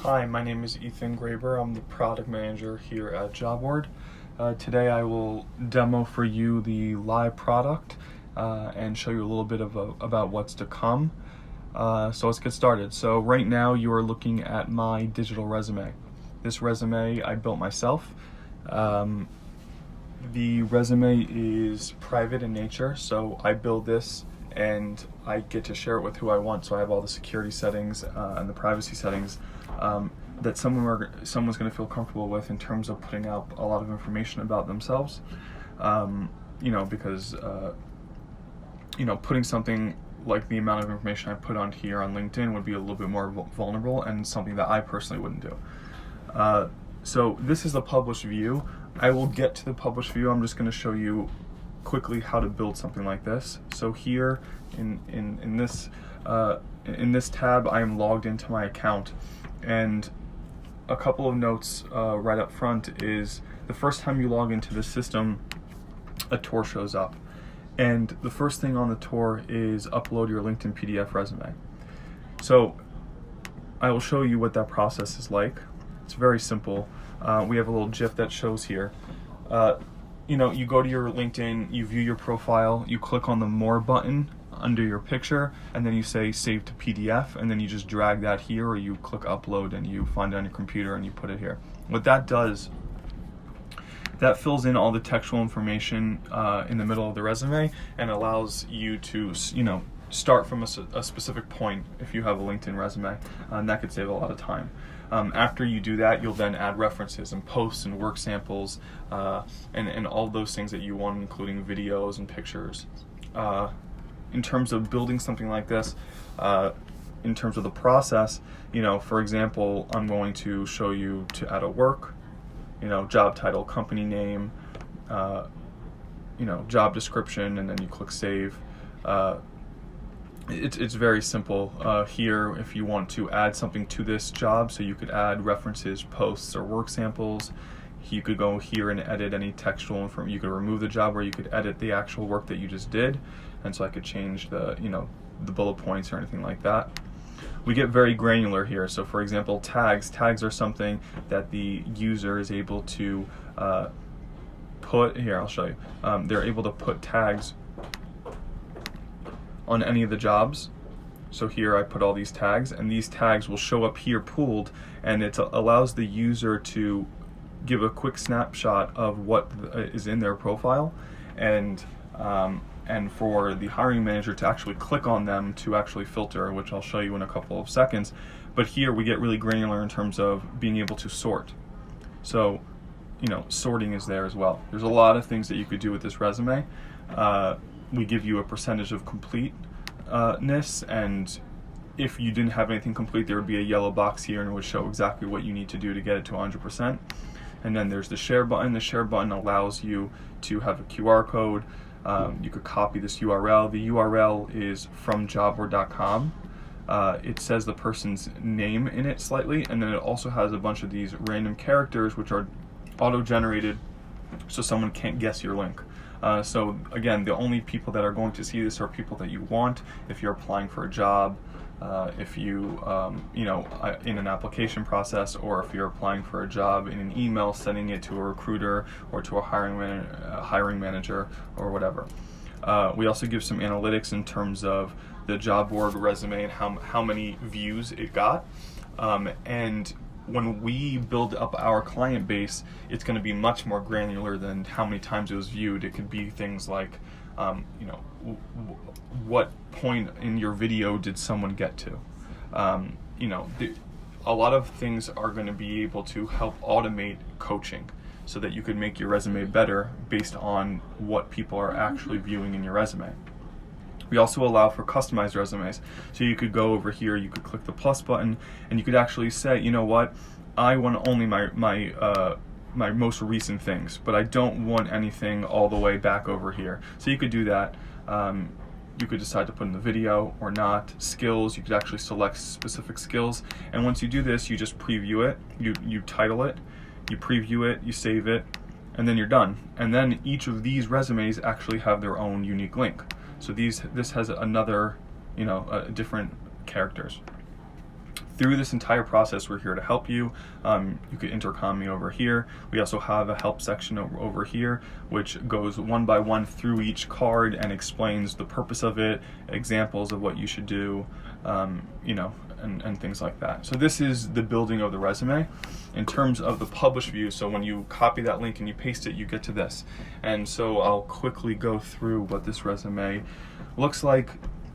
Hi, my name is Ethan Graber. I'm the product manager here at Jabord. Today I will demo for you the live product and show you a little bit about what's to come. So let's get started. So right now you are looking at my digital resume. This resume I built myself. The resume is private in nature, so I build this and I get to share it with who I want. So I have all the security settings and the privacy settings that someone's going to feel comfortable with in terms of putting out a lot of information about themselves. Because putting something like the amount of information I put on here on LinkedIn would be a little bit more vulnerable and something that I personally wouldn't do. So this is the published view. I will get to the published view. I'm just going to show you quickly how to build something like this. So here in this tab, I am logged into my account, and a couple of notes right up front is the first time you log into the system, a tour shows up, and the first thing on the tour is upload your LinkedIn PDF resume. So I will show you what that process is like. It's very simple. We have a little GIF that shows here. You go to your LinkedIn, you view your profile, you click on the More button under your picture, and then you say Save to PDF, and then you just drag that here, or you click Upload and you find it on your computer and you put it here. What that does, that fills in all the textual information in the middle of the resume and allows you to, start from a specific point if you have a LinkedIn resume, and that could save a lot of time. After you do that, you'll then add references and posts and work samples and all those things that you want, including videos and pictures. In terms of building something like this, in terms of the process, for example, I'm going to show you to add a work, job title, company name, job description, and then you click Save. It's very simple. Here, if you want to add something to this job, so you could add references, posts, or work samples, you could go here and edit any textual information. You could remove the job, or you could edit the actual work that you just did, and so I could change the bullet points or anything like that. We get very granular here. So for example, tags are something that the user is able to put here. I'll show you. They're able to put tags on any of the jobs. So here I put all these tags, and these tags will show up here pooled, and it allows the user to give a quick snapshot of what is in their profile, and for the hiring manager to actually click on them to actually filter, which I'll show you in a couple of seconds. But here we get really granular in terms of being able to sort. So sorting is there as well. There's a lot of things that you could do with this resume. We give you a percentage of completeness, and if you didn't have anything complete, there would be a yellow box here and it would show exactly what you need to do to get it to 100%. And then there's the share button. The share button allows you to have a QR code. You could copy this URL. The URL is from jabord.com. It says the person's name in it slightly, and then it also has a bunch of these random characters which are auto-generated so someone can't guess your link. So again, the only people that are going to see this are people that you want. If you're applying for a job, if you, in an application process, or if you're applying for a job in an email, sending it to a recruiter or to a hiring manager or whatever. We also give some analytics in terms of the job board resume and how many views it got. And when we build up our client base, it's going to be much more granular than how many times it was viewed. It could be things like, what point in your video did someone get to? A lot of things are going to be able to help automate coaching so that you could make your resume better based on what people are actually viewing in your resume. We also allow for customized resumes. So you could go over here, you could click the plus button, and you could actually say, I want only my most recent things, but I don't want anything all the way back over here. So you could do that. You could decide to put in the video or not. Skills, you could actually select specific skills. And once you do this, you just preview it, you title it, you preview it, you save it, and then you're done. And then each of these resumes actually have their own unique link. So this has another, different characters. through this entire process, we're here to help you. You could intercom me over here. We also have a help section over here, which goes one by one through each card and explains the purpose of it, examples of what you should do, you know, and things like that. So this is the building of the resume. In terms of the publish view, so when you copy that link and you paste it, you get to this. And so I'll quickly go through what this resume looks like.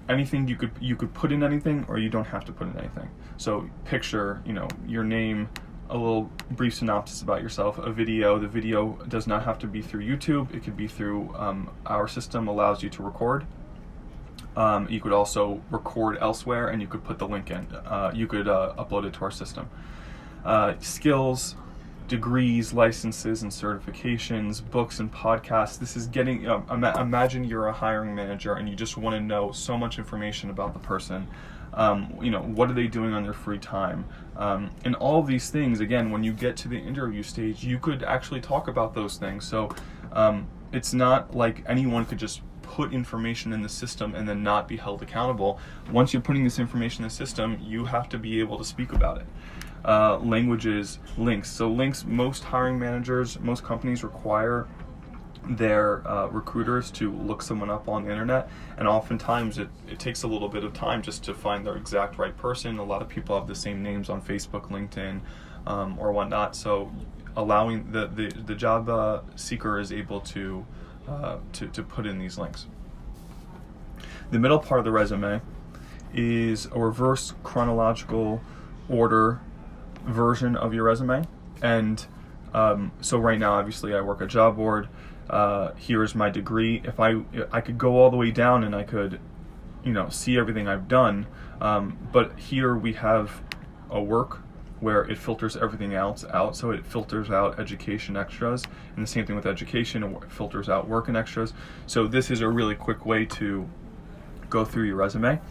Anything you could put in anything, or you don't have to put in anything. So picture, you know, your name, a little brief synopsis about yourself, a video. The video does not have to be through YouTube. It could be through our system allows you to record. You could also record elsewhere, and you could put the link in. You could upload it to our system. Skills, degrees, licenses and certifications, books and podcasts. This is getting, imagine you're a hiring manager and you just want to know so much information about the person. You know, what are they doing on their free time? And all of these things, again, when you get to the interview stage, you could actually talk about those things. So it's not like anyone could just put information in the system and then not be held accountable. Once you're putting this information in the system, you have to be able to speak about it. Languages, links. So links, most hiring managers, most companies require their recruiters to look someone up on the internet, and oftentimes it takes a little bit of time just to find the exact right person. A lot of people have the same names on Facebook, LinkedIn, or whatnot, so allowing the job seeker is able to put in these links. The middle part of the resume is a reverse chronological order version of your resume. And so right now, obviously, I work at Jabord. Here is my degree. If I could go all the way down and I could, you know, see everything I've done. But here we have a work where it filters everything else out. So it filters out education extras, and the same thing with education, it filters out work and extras. So this is a really quick way to go through your resume.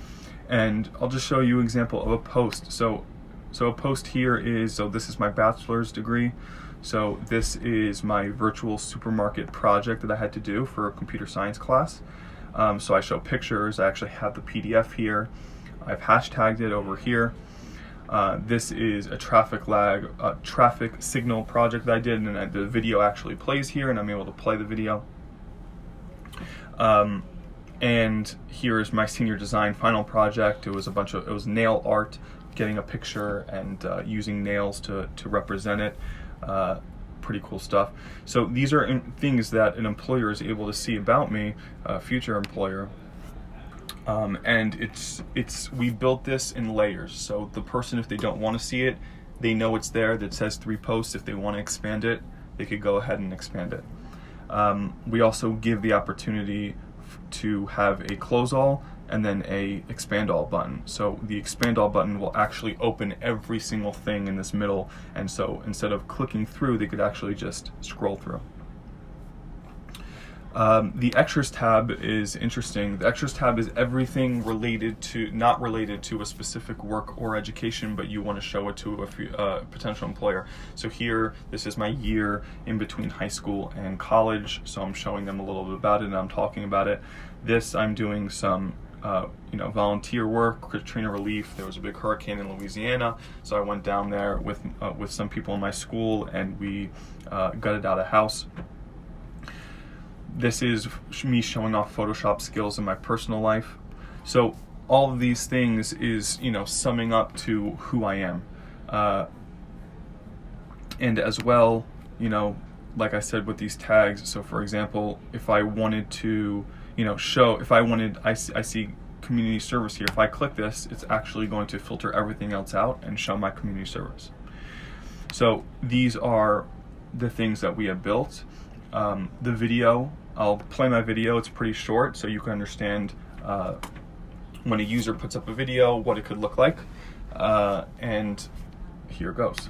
And I'll just show you an example of a post. So a post here is, so this is my bachelor's degree. So this is my virtual supermarket project that I had to do for a computer science class. So I show pictures. I actually have the PDF here. I've hashtagged it over here. This is a traffic signal project that I did, and the video actually plays here, and I'm able to play the video. And here is my senior design final project. It was nail art, getting a picture and using nails to represent it. Pretty cool stuff. So these are things that an employer is able to see about me, a future employer. And we built this in layers. So the person, if they don't want to see it, they know it's there, that says 3 posts. If they want to expand it, they could go ahead and expand it. We also give the opportunity to have a close all and then a expand all button. So the expand all button will actually open every single thing in this middle, and so instead of clicking through, they could actually just scroll through. The extras tab is interesting. The extras tab is everything not related to a specific work or education, but you want to show it to a potential employer. So here, this is my year in between high school and college, so I'm showing them a little bit about it and I'm talking about it. This, I'm doing some volunteer work, Katrina relief. There was a big hurricane in Louisiana, so I went down there with some people in my school, and we gutted out a house. This is me showing off Photoshop skills in my personal life. So all of these things is, summing up to who I am. And as well, like I said with these tags, so for example, if I wanted to, I see community service here. If I click this, it's actually going to filter everything else out and show my community service. So these are the things that we have built. The video, I'll play my video. It's pretty short, so you can understand when a user puts up a video, what it could look like. And here goes.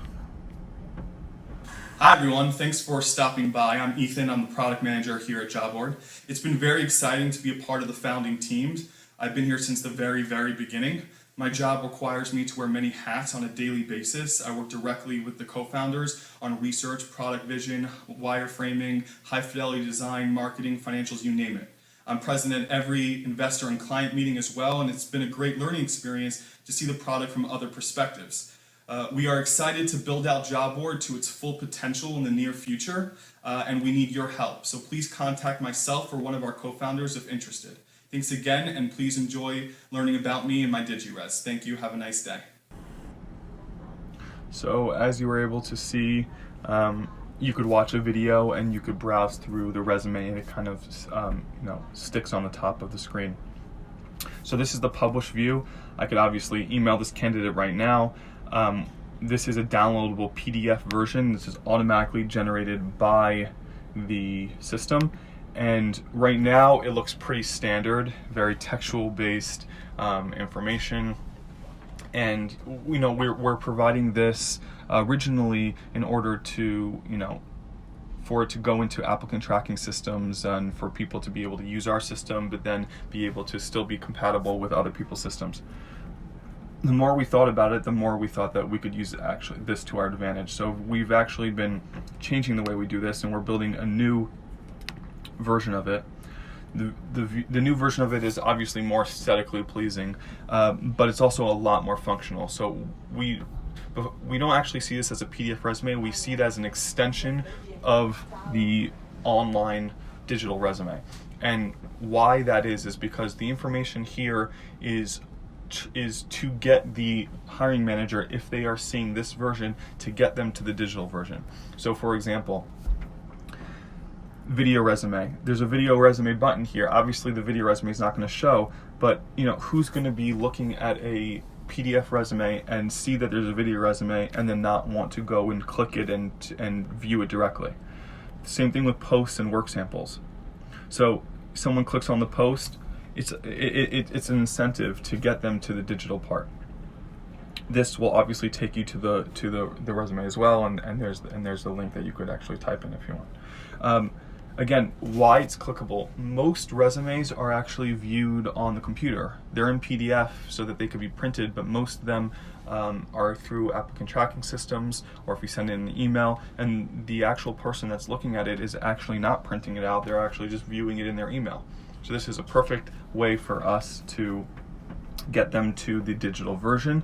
Hi everyone, thanks for stopping by. I'm Ethan, I'm the product manager here at Jabord. It's been very exciting to be a part of the founding teams. I've been here since the very, very beginning. My job requires me to wear many hats on a daily basis. I work directly with the co-founders on research, product vision, wireframing, high fidelity design, marketing, financials, you name it. I'm present at every investor and client meeting as well, and it's been a great learning experience to see the product from other perspectives. We are excited to build out Jabord to its full potential in the near future, and we need your help. So please contact myself or one of our co-founders if interested. Thanks again, and please enjoy learning about me and my DigiRes. Thank you. Have a nice day. So as you were able to see, you could watch a video and you could browse through the resume, and it kind of sticks on the top of the screen. So this is the published view. I could obviously email this candidate right now. This is a downloadable PDF version. This is automatically generated by the system, and right now it looks pretty standard, very textual based information. And we're providing this originally in order to for it to go into applicant tracking systems and for people to be able to use our system, but then be able to still be compatible with other people's systems. The more we thought about it, the more we thought that we could use this to our advantage. So we've actually been changing the way we do this, and we're building a new version of it. The new version of it is obviously more aesthetically pleasing, but it's also a lot more functional. So we don't actually see this as a PDF resume. We see it as an extension of the online digital resume. And why that is because the information here is to get the hiring manager, if they are seeing this version, to get them to the digital version. So for example, video resume. There's a video resume button here. Obviously the video resume is not going to show, but who's going to be looking at a PDF resume and see that there's a video resume and then not want to go and click it and view it directly. Same thing with posts and work samples. So someone clicks on the post, it's an incentive to get them to the digital part. This will obviously take you to the resume as well, and there's the link that you could actually type in if you want. Again, why it's clickable. Most resumes are actually viewed on the computer. They're in PDF so that they could be printed, but most of them are through applicant tracking systems, or if you send in an email, and the actual person that's looking at it is actually not printing it out, they're actually just viewing it in their email. So this is a perfect way for us to get them to the digital version.